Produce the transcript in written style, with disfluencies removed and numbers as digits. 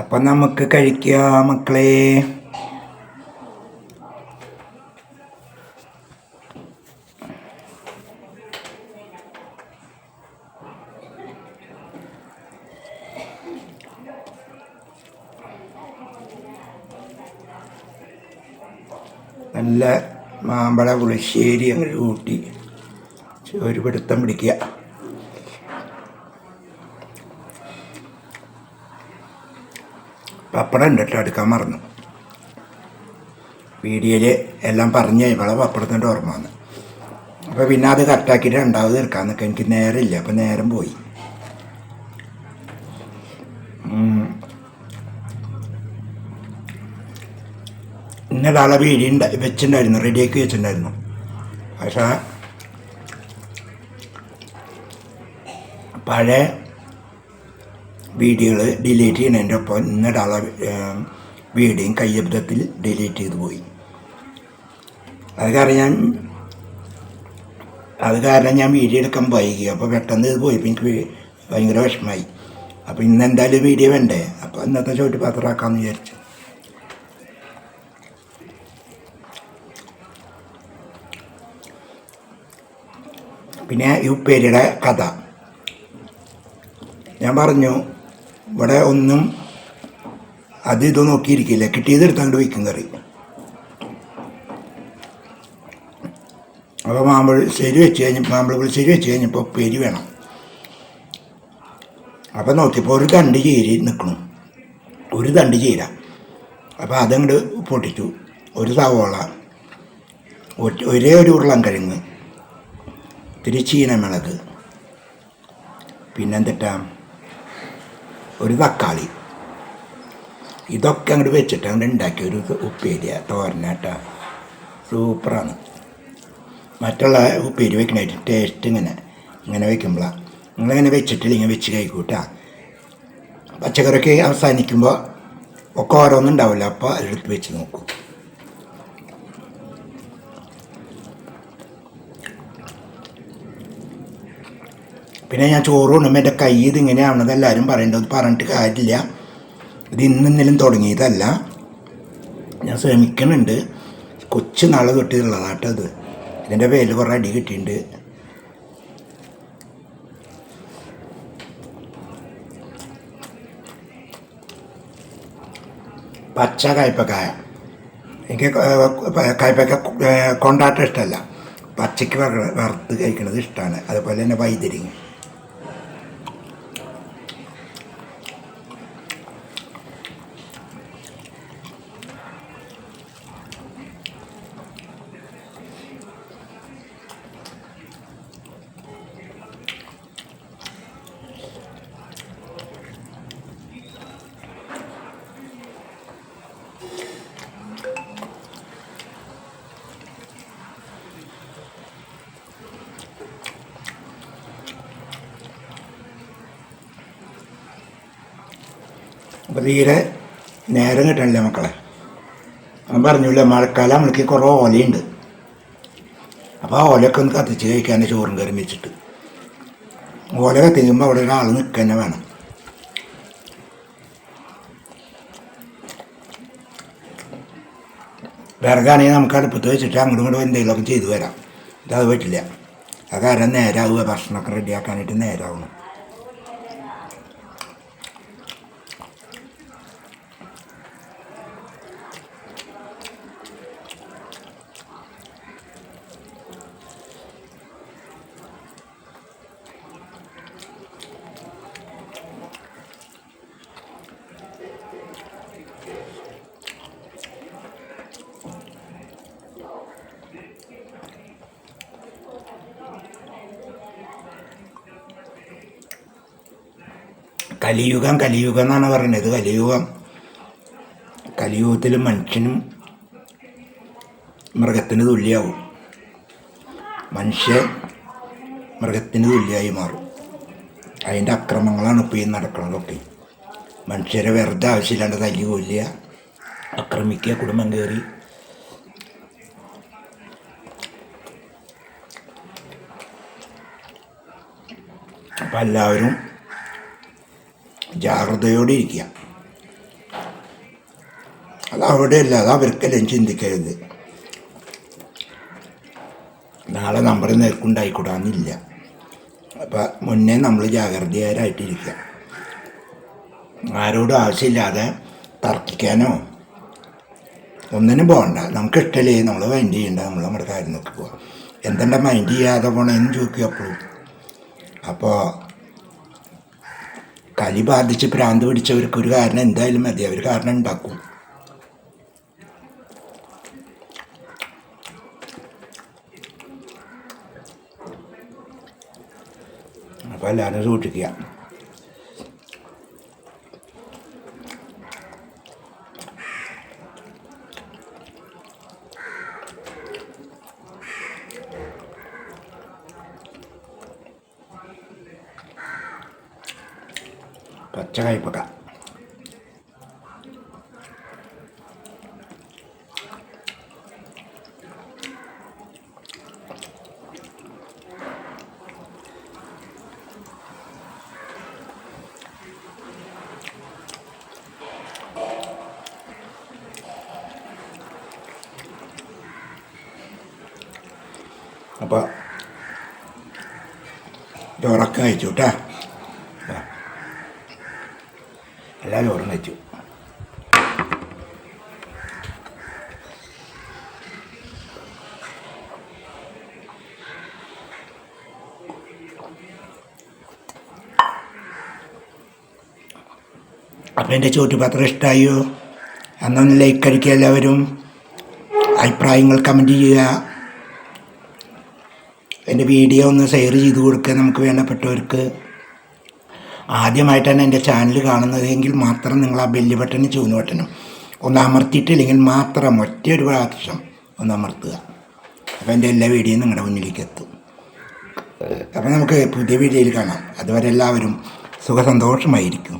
അപ്പം നമുക്ക് കഴിക്കാം മക്കളെ. നല്ല മാമ്പഴ പുളിശ്ശേരി അങ്ങനെ കൂട്ടി ഒരു പിടുത്തം പിടിക്കുക. പപ്പടം ഉണ്ട് കേട്ടോ, എടുക്കാൻ മറന്നു. വീഡിയോയിൽ എല്ലാം പറഞ്ഞ് ഇവളെ പപ്പടത്തിൻ്റെ ഓർമ്മ വന്നു. അപ്പോൾ പിന്നെ അത് കട്ടാക്കിയിട്ട് രണ്ടാമത് എടുക്കാൻ നിൽക്കുക. എനിക്ക് നേരമില്ല, അപ്പോൾ നേരം പോയി. ഇന്നൊരാളെ വീഡിയോ വെച്ചിട്ടുണ്ടായിരുന്നു, റെഡിയാക്കി വെച്ചിട്ടുണ്ടായിരുന്നു. പക്ഷേ പഴയ വീഡിയോകൾ ഡിലീറ്റ് ചെയ്യുന്നതിൻ്റെ ഒപ്പം ഇന്നൊരാളെ വീഡിയോയും കയ്യബദ്ധത്തിൽ ഡിലീറ്റ് ചെയ്ത് പോയി. അത് കാരണം ഞാൻ വീഡിയോ എടുക്കാൻ വൈകി. അപ്പോൾ പെട്ടെന്ന് ഇത് പോയി, എനിക്ക് ഭയങ്കര വിഷമമായി. അപ്പോൾ ഇന്ന് എന്തായാലും വീഡിയോ വേണ്ടേ, അപ്പോൾ ഇന്നത്തെ ചോട്ട് പാത്രമാക്കാമെന്ന് വിചാരിച്ചു. പിന്നെ ഈ ഉപ്പേരിയുടെ കഥ ഞാൻ പറഞ്ഞു. ഇവിടെ ഒന്നും അത് ഇത് നോക്കിയിരിക്കില്ല, കിട്ടിയത് എടുത്താണ്ട് വയ്ക്കും കറി. അപ്പോൾ മാമ്പഴ പുളിശ്ശേരി വെച്ച് കഴിഞ്ഞപ്പോൾ ഉപ്പേരി വേണം. അപ്പോൾ നോക്കിയപ്പോൾ ഒരു തണ്ട് ചീര നിൽക്കണം, ഒരു തണ്ട് ചീര. അപ്പോൾ അതങ്ങോട്ട് പൊട്ടിച്ചു. ഒരു സവോള, ഒരേ ഒരു ഉരുളൻകിഴങ്ങ്, ഇത്തിരി ചീനമുളക്, പിന്നെന്തിട്ടാ ഒരു തക്കാളി. ഇതൊക്കെ അങ്ങോട്ട് വെച്ചിട്ട് അങ്ങോട്ട് ഉണ്ടാക്കിയ ഒരു ഉപ്പേരിയ തോരനാട്ടാ. സൂപ്പറാണ്. മറ്റുള്ള ഉപ്പേരി വെക്കണായിട്ട് ടേസ്റ്റ് ഇങ്ങനെ വെക്കുമ്പോഴാണ്. നിങ്ങളിങ്ങനെ വെച്ചിട്ടില്ലെങ്കിൽ വെച്ച് കഴിക്കൂട്ടാ. പച്ചക്കറിക്ക് അവസാനിക്കുമ്പോൾ ഒക്കെ ഓരോന്നുണ്ടാവില്ല, അപ്പോൾ അതെടുത്ത് വെച്ച് നോക്കൂ. പിന്നെ ഞാൻ ചോറ് കൊണ്ടുമ്പോൾ എൻ്റെ കൈ ഇതിങ്ങനെയാണെന്ന് എല്ലാവരും പറയേണ്ടത്, പറഞ്ഞിട്ട് കാര്യമില്ല. ഇത് ഇന്നെങ്കിലും തുടങ്ങിയതല്ല, ഞാൻ ശ്രമിക്കുന്നുണ്ട്. കൊച്ചു നാളെ തൊട്ടിട്ടുള്ളതാട്ടോ അത്. ഇതിൻ്റെ പേരിൽ കുറേ അടി കിട്ടിയിട്ടുണ്ട്. പച്ച കയ്പക്കായ, എനിക്ക് കയ്പക്ക കൊണ്ടാട്ടം ഇഷ്ടമല്ല, പച്ചയ്ക്ക് വറുത്ത് കഴിക്കുന്നത് ഇഷ്ടമാണ്. അതുപോലെ തന്നെ വൈതരിങ്ങ. അപ്പോൾ തീരെ നേരം കിട്ടണില്ല മക്കളെ. ഞാൻ പറഞ്ഞില്ല, മഴക്കാലം നമ്മൾക്ക് കുറേ ഓലയുണ്ട്. അപ്പോൾ ആ ഓലയൊക്കെ ഒന്ന് കത്തിച്ച് കഴിക്കാൻ ചോറും കറി വെച്ചിട്ട്. ഓല കത്തിക്കുമ്പോൾ അവിടെ ഒരാൾ നിൽക്കുക തന്നെ വേണം. വിറകാണെങ്കിൽ നമുക്ക് അടുപ്പത്ത് വെച്ചിട്ട് അങ്ങോട്ടും ഇങ്ങോട്ടും എന്തെങ്കിലുമൊക്കെ ചെയ്തു വരാം. ഇതത് പറ്റില്ല. അത് കാരണം നേരാവുക, ഭക്ഷണമൊക്കെ റെഡിയാക്കാനായിട്ട് നേരാവണം. കലിയുഗം എന്നാണ് പറയുന്നത്. കലിയുഗത്തിൽ മനുഷ്യനും മൃഗത്തിന് തുല്യമാവും. മനുഷ്യൻ മൃഗത്തിന് തുല്യമായി മാറും. അതിൻ്റെ അക്രമങ്ങളാണ് ഇപ്പോൾ ഈ നടക്കുന്നതൊക്കെ. മനുഷ്യരെ വെറുതെ ആവശ്യമില്ലാണ്ട് തല്ലി കൊല്ലുക, ആക്രമിക്കുക, കുടുംബം കയറി. അപ്പം എല്ലാവരും ജാഗ്രതയോടെ ഇരിക്കുക. അത് അവിടെയല്ല, അത് അവർക്കെല്ലാം ചിന്തിക്കരുത്. നാളെ നമ്മുടെ നേർക്കുണ്ടായിക്കൂടാന്നില്ല. അപ്പം മുന്നേ നമ്മൾ ജാഗ്രതയായിട്ടിരിക്കുക. ആരോടും ആവശ്യമില്ലാതെ തർക്കിക്കാനോ ഒന്നിനും പോകണ്ട. നമുക്ക് ഇഷ്ടമല്ലേ, നമ്മൾ മൈൻഡ് ചെയ്യണ്ട, നമ്മൾ നമ്മുടെ കാര്യം നോക്കി പോവാം. എന്തെൻ്റെ മൈൻഡ് ചെയ്യാതെ പോകണമെന്ന് ചോദിക്കും അപ്പോഴും. അപ്പോൾ കലി ബാധിച്ച് ഭ്രാന്ത് പിടിച്ചവർക്ക് ഒരു കാരണം എന്തായാലും മതി, അവർ കാരണം ഉണ്ടാക്കും. അപ്പോൾ എല്ലാവരും സൂക്ഷിക്കുക. പച്ച കയ്പക്ക അപ്പോൾ ചോറൊക്കെ കഴിച്ചു കേട്ടോ. എല്ലാ ചോറും കഴിച്ചു. അപ്പോൾ എൻ്റെ ചോറ്റുപാത്രം ഇഷ്ടമായോ? അന്നൊന്ന് ലൈക്ക് അടിക്കുക എല്ലാവരും. അഭിപ്രായങ്ങൾ കമൻറ്റ് ചെയ്യുക. എൻ്റെ വീഡിയോ ഒന്ന് ഷെയർ ചെയ്ത് കൊടുക്കുക നമുക്ക് വേണ്ടപ്പെട്ടവർക്ക്. ആദ്യമായിട്ടാണ് എൻ്റെ ചാനൽ കാണുന്നതെങ്കിൽ മാത്രം നിങ്ങൾ ആ ബെല്ല് ബട്ടനും ചൂന്ന് ബട്ടനും ഒന്ന് അമർത്തിയിട്ടില്ലെങ്കിൽ മാത്രം ഒറ്റയൊരു പ്രാവശ്യം ഒന്ന് അമർത്തുക. അപ്പോൾ എൻ്റെ എല്ലാ വീഡിയോയും നിങ്ങളുടെ മുന്നിലേക്ക് എത്തും. അപ്പോൾ നമുക്ക് പുതിയ വീഡിയോയിൽ കാണാം. അതുവരെ എല്ലാവരും സുഖസന്തോഷമായിരിക്കും.